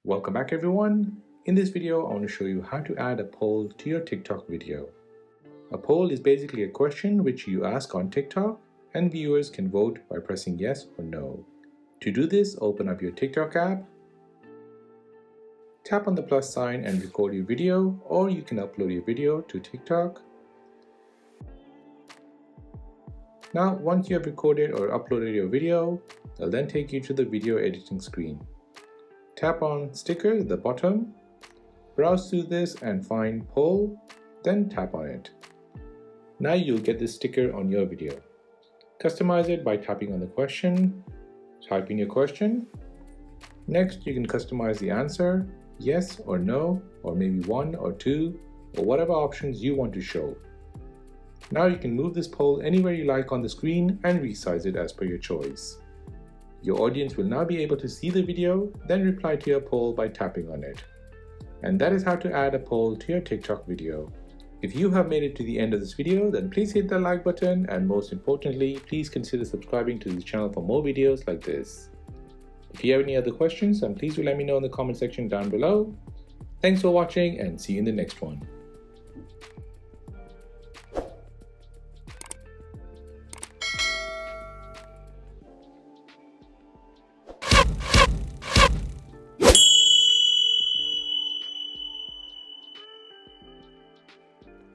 Welcome back everyone. In this video, I want to show you how to add a poll to your TikTok video. A poll is basically a question which you ask on TikTok and viewers can vote by pressing yes or no. To do this, open up your TikTok app, tap on the plus sign and record your video, or you can upload your video to TikTok. Now, once you have recorded or uploaded your video, it'll then take you to the video editing screen. Tap on sticker at the bottom, browse through this and find poll, then tap on it. Now you'll get this sticker on your video. Customize it by tapping on the question, type in your question. Next, you can customize the answer, yes or no, or maybe 1 or 2, or whatever options you want to show. Now you can move this poll anywhere you like on the screen and resize it as per your choice. Your audience will now be able to see the video, then reply to your poll by tapping on it. And that is how to add a poll to your TikTok video. If you have made it to the end of this video, then please hit the like button, and most importantly, please consider subscribing to this channel for more videos like this. If you have any other questions, then please do let me know in the comment section down below. Thanks for watching and see you in the next one.